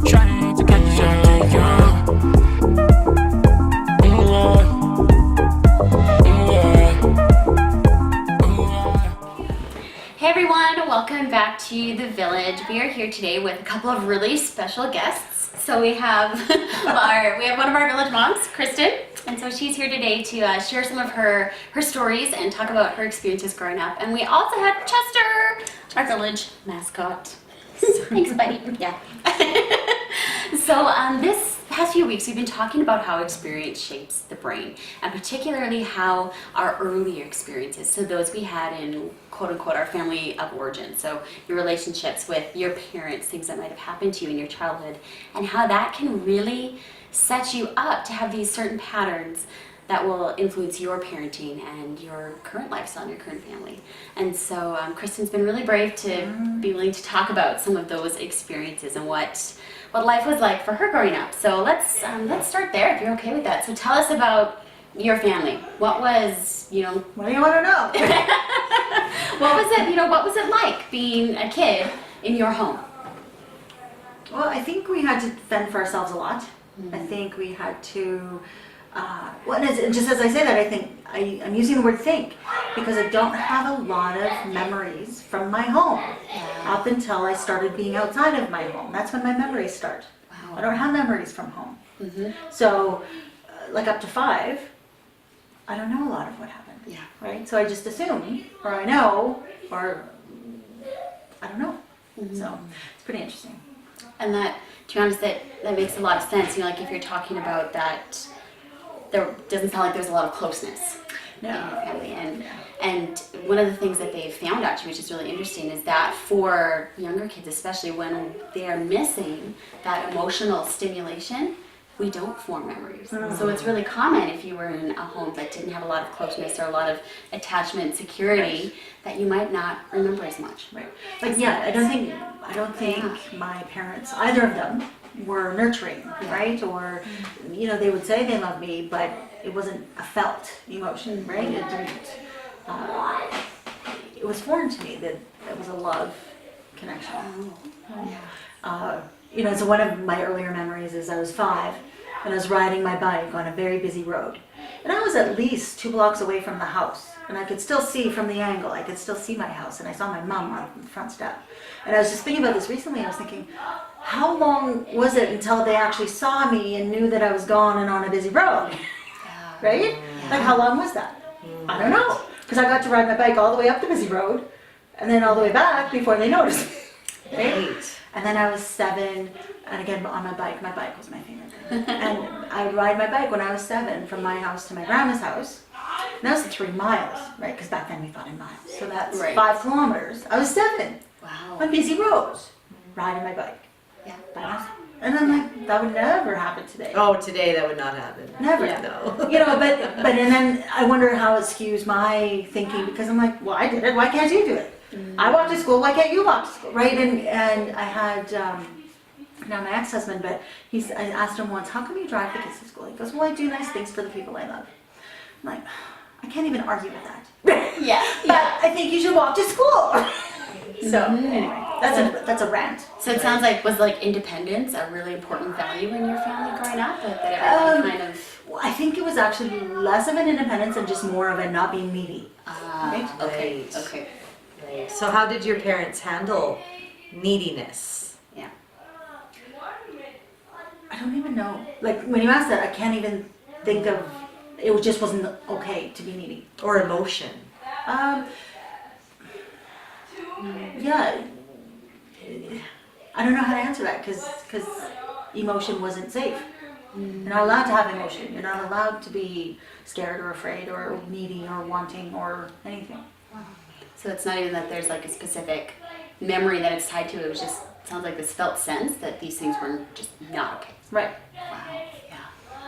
Trying to catch you. Hey everyone, welcome back to the Village. We are here today with a couple of really special guests. So we have one of our Village moms, Kristen, and so she's here today to share some of her stories and talk about her experiences growing up. And we also have Chester, our Village mascot. Thanks, buddy. Yeah. So this past few weeks we've been talking about how experience shapes the brain, and particularly how our earlier experiences, so those we had in quote unquote our family of origin, so your relationships with your parents, things that might have happened to you in your childhood, and how that can really set you up to have these certain patterns that will influence your parenting and your current lifestyle and your current family. And so Kristen's been really brave to be willing to talk about some of those experiences and what life was like for her growing up. So let's start there if you're okay with that. So tell us about your family. What was, What do you want to know? what was it like being a kid in your home? Well, I think we had to fend for ourselves a lot. I think we had to, just as I say that, I think I'm using the word think because I don't have a lot of memories from my home up until I started being outside of my home. That's when my memories start. Wow. I don't have memories from home. So, like up to 5, I don't know a lot of what happened. Yeah. Right? So I just assume, or I know, or I don't know. So it's pretty interesting. And that, to be honest, that makes a lot of sense. Like if you're talking about that, there doesn't sound like there's a lot of closeness in your family. And one of the things that they've found actually, which is really interesting, is that for younger kids, especially when they are missing that emotional stimulation, we don't form memories. So it's really common if you were in a home that didn't have a lot of closeness or a lot of attachment, security, that you might not remember as much. Right. Like I don't think my parents, either of them, were nurturing, right? Or they would say they loved me, but it wasn't a felt emotion, right? It didn't. It was foreign to me that it was a love connection. So one of my earlier memories is I was 5 and I was riding my bike on a very busy road. And I was at least 2 blocks away from the house. And I could still see from the angle, I could still see my house. And I saw my mom on the front step. And I was just thinking about this recently. I was thinking, how long was it until they actually saw me and knew that I was gone and on a busy road? Right? Like how long was that? I don't know. Because I got to ride my bike all the way up the busy road and then all the way back before they noticed me. Right? And then I was 7, and again on my bike. My bike was my favorite thing. And I would ride my bike when I was 7 from my house to my grandma's house. And that was 3 miles, right? Because back then we thought in miles. So that's 5 kilometers. I was 7 on busy roads, riding my bike. Yeah. By myself. And I'm like, that would never happen today. Oh, today that would not happen. Never. No. But and then I wonder how it skews my thinking because I'm like, well, I did it. Why can't you do it? I walked to school. Why can't you walk to school? Right? And I had now my ex-husband, but I asked him once, how come you drive the kids to school? He goes, well, I do nice things for the people I love. I'm like, I can't even argue with that. But I think you should walk to school. So anyway, that's a rant. So it sounds like, was independence a really important value in your family growing up? That everyone kind of... Well, I think it was actually less of an independence and just more of a not being needy. Right? Okay. Right. So how did your parents handle neediness? Yeah. I don't even know. Like when you ask that, I can't even think of, it just wasn't okay to be needy. Or emotion? Yeah, I don't know how to answer that because emotion wasn't safe. You're not allowed to have emotion. You're not allowed to be scared or afraid or needy or wanting or anything. So it's not even that there's like a specific memory that it's tied to. It was just, sounds like this felt sense that these things were just not okay. Right. Wow. Yeah.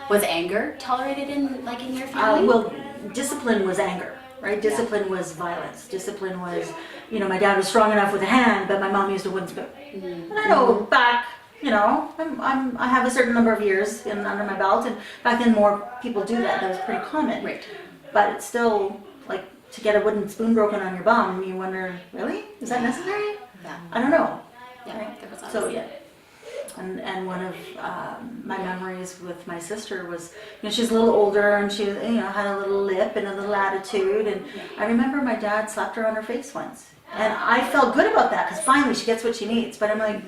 Was anger tolerated in your family? Well, discipline was anger. Right? Discipline was violence. Discipline was, my dad was strong enough with a hand, but my mom used a wooden spoon. And I know back, I have a certain number of years under my belt, and back then more people do that. That was pretty common. Right. But it's still like to get a wooden spoon broken on your bum. You wonder, really? Is that necessary? Yeah. I don't know. Yeah. So yeah. And one of my memories with my sister was, she's a little older and she, had a little lip and a little attitude. And I remember my dad slapped her on her face once. And I felt good about that because finally she gets what she needs. But I'm like,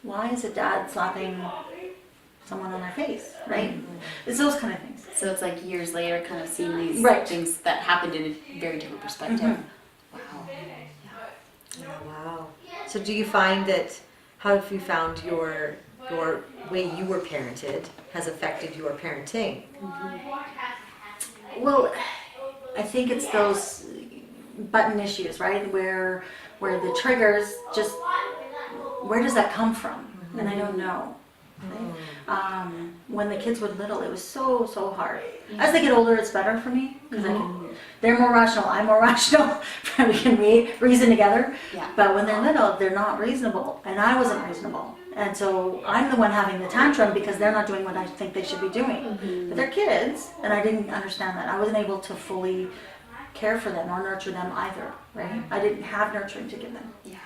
why is a dad slapping someone on their face, right? It's those kind of things. So it's like years later kind of seeing these things that happened in a very different perspective. Wow. Oh, wow. So do you find that, how have you found your way you were parented has affected your parenting? Well, I think it's those button issues, right? Where the triggers just, where does that come from? And I don't know. When the kids were little, it was so hard. As they get older, it's better for me because they're more rational. I'm more rational. We can reason together. Yeah. But when they're little, they're not reasonable, and I wasn't reasonable. And so I'm the one having the tantrum because they're not doing what I think they should be doing. But they're kids, and I didn't understand that. I wasn't able to fully care for them or nurture them either, right? I didn't have nurturing to give them. Yeah.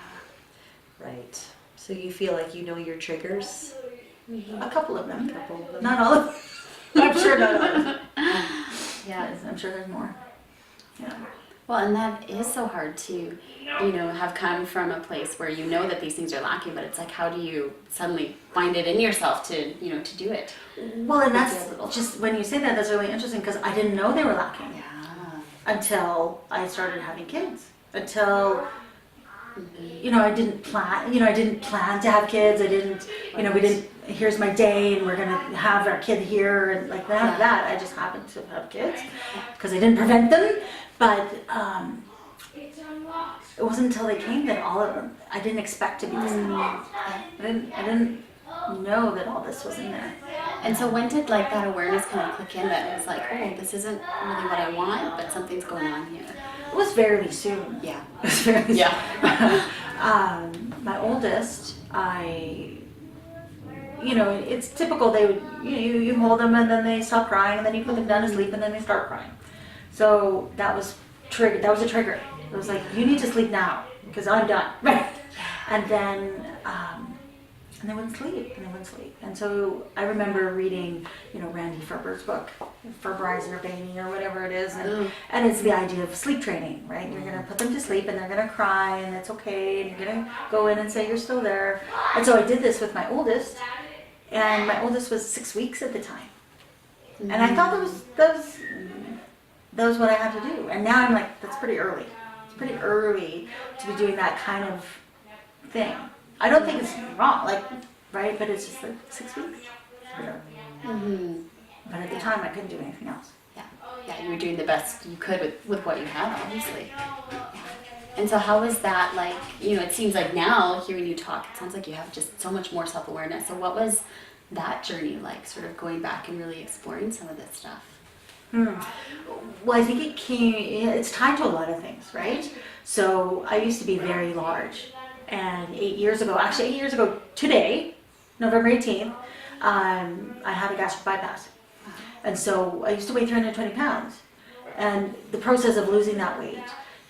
Right. So you feel like you know your triggers? A couple of them. Not all of them. I'm sure not all of them. Yeah. I'm sure there's more. Yeah. Well, and that is so hard to, have come from a place where you know that these things are lacking, but it's like, how do you suddenly find it in yourself to, to do it? Well, and that's just, when you say that, that's really interesting because I didn't know they were lacking until I started having kids. Until, I didn't plan, to have kids. I didn't, we didn't, here's my day and we're going to have our kid here and like that. I just happened to have kids because I didn't prevent them. But it wasn't until they came that all of them, I didn't expect to be the same. I didn't know that all this was in there. And so when did that awareness kind of click in that it was like, oh, this isn't really what I want, but something's going on here? It was fairly soon. Yeah. It was fairly soon. Yeah. My oldest, it's typical. They would, you hold them and then they stop crying and then you put them down to sleep and then they start crying. So that was triggered. That was a trigger. It was like, you need to sleep now because I'm done. Right. And then, and they wouldn't sleep, and so I remember reading, Randy Ferber's book, Ferberize Your Baby or whatever it is, and it's the idea of sleep training, right? You're gonna put them to sleep, and they're gonna cry, and it's okay, and you're gonna go in and say you're still there. And so I did this with my oldest, and my oldest was 6 weeks at the time, and I thought that was what I had to do, and now I'm like, that's pretty early. It's pretty early to be doing that kind of thing. I don't think it's wrong, right? But it's just 6 weeks. But at the time, I couldn't do anything else. Yeah, you were doing the best you could with what you had, obviously. Yeah. And so how was that it seems like now, hearing you talk, it sounds like you have just so much more self-awareness. So what was that journey like, sort of going back and really exploring some of this stuff? Well, I think it's tied to a lot of things, right? So I used to be very large. And 8 years ago today, November 18th, I had a gastric bypass. And so I used to weigh 320 pounds. And the process of losing that weight,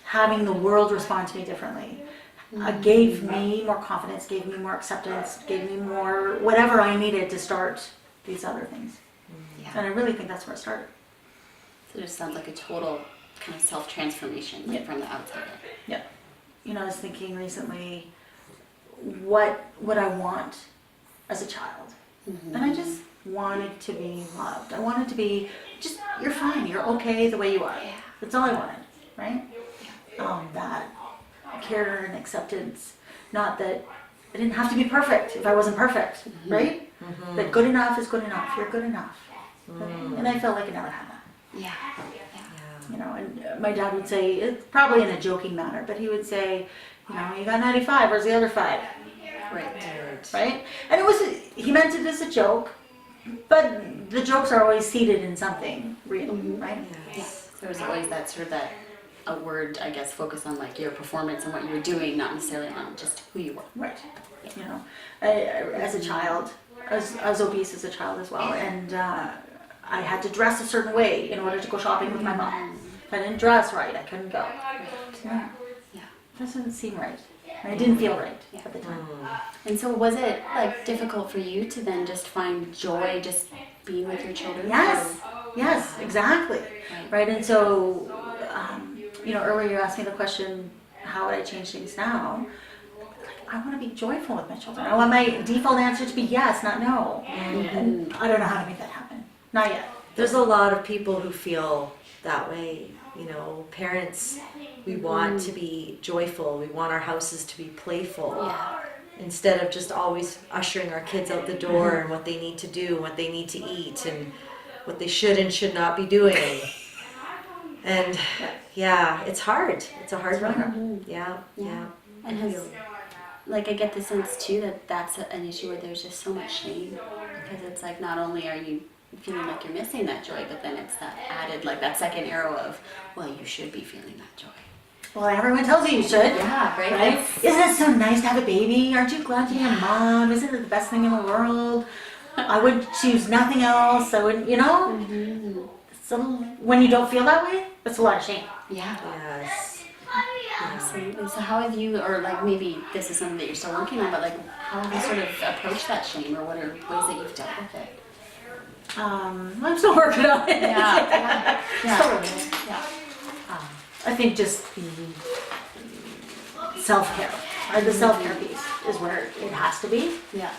having the world respond to me differently, gave me more confidence, gave me more acceptance, gave me more whatever I needed to start these other things. Yeah. And I really think that's where it started. So it just sounds like a total kind of self-transformation from the outside. Yeah. I was thinking recently, what would I want as a child? And I just wanted to be loved. I wanted to be just, you're fine, you're okay the way you are. That's all I wanted, right? That care and acceptance. Not that I didn't have to be perfect if I wasn't perfect, right? That good enough is good enough. You're good enough. And I felt like I never had that. Yeah. And my dad would say, it's probably in a joking manner, but he would say, you got 95, where's the other 5? Right? And he meant it as a joke, but the jokes are always seated in something real, right? Yes. There was always that sort of a word, I guess, focus on your performance and what you were doing, not necessarily on just who you were. Right. As a child, I was obese as a child as well, and I had to dress a certain way in order to go shopping with my mom. If I didn't dress right, I couldn't go. That doesn't seem right. It didn't feel right at the time. And so was it like difficult for you to then just find joy just being with your children? Yes, exactly. Right, and so, earlier you asked me the question, how would I change things now? I want to be joyful with my children. I want my default answer to be yes, not no. And I don't know how to make that happen. Not yet. There's a lot of people who feel that way. Parents, we want to be joyful. We want our houses to be playful. Yeah. Instead of just always ushering our kids out the door and what they need to do, what they need to eat, and what they should and should not be doing. And yeah, it's hard. It's a hard one. Yeah. And I get the sense too that that's an issue where there's just so much shame, because it's like not only are you feeling like you're missing that joy, but then it's that added, like that second arrow of, well, you should be feeling that joy. Well, everyone tells you should. Yeah, right? Isn't it so nice to have a baby? Aren't you glad to be a mom? Isn't it the best thing in the world? I would choose nothing else. I wouldn't, So when you don't feel that way, it's a lot of shame. Yeah. Yes. Absolutely. So how have you, or like maybe this is something that you're still working on, but like how have you sort of approached that shame, or what are ways that you've dealt with it? I'm still working on it. Yeah. Still working on it. Yeah. I think just the self-care, or the self-care piece is where it has to be. Yeah.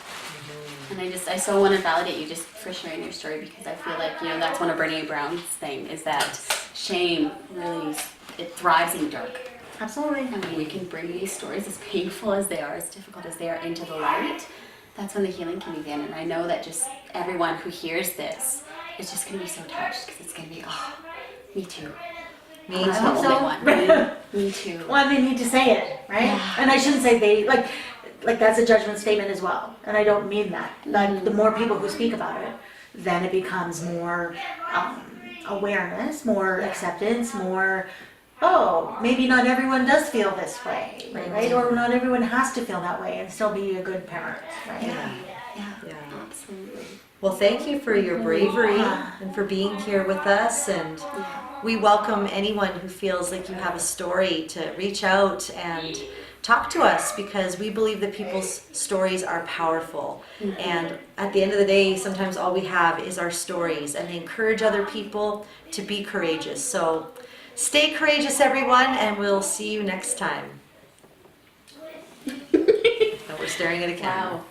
And I so want to validate you just for sharing your story, because I feel like, that's one of Brene Brown's thing, is that shame really, it thrives in the dark. Absolutely. And when we can bring these stories, as painful as they are, as difficult as they are, into the light, that's when the healing can begin. And I know that just everyone who hears this is just going to be so touched, because it's going to be, me too. Me I'm the so. only one. Me too. Well, they need to say it, right? Yeah. And I shouldn't say they, like that's a judgment statement as well. And I don't mean that. Like, the more people who speak about it, then it becomes more awareness, more acceptance, more, maybe not everyone does feel this way, right? Or not everyone has to feel that way and still be a good parent, right? Yeah. Absolutely. Well, thank you for your bravery and for being here with us. And we welcome anyone who feels like you have a story to reach out and talk to us, because we believe that people's stories are powerful. And at the end of the day, sometimes all we have is our stories, and they encourage other people to be courageous. So stay courageous, everyone, and we'll see you next time. And we're staring at a camera.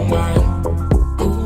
Wow. Ooh,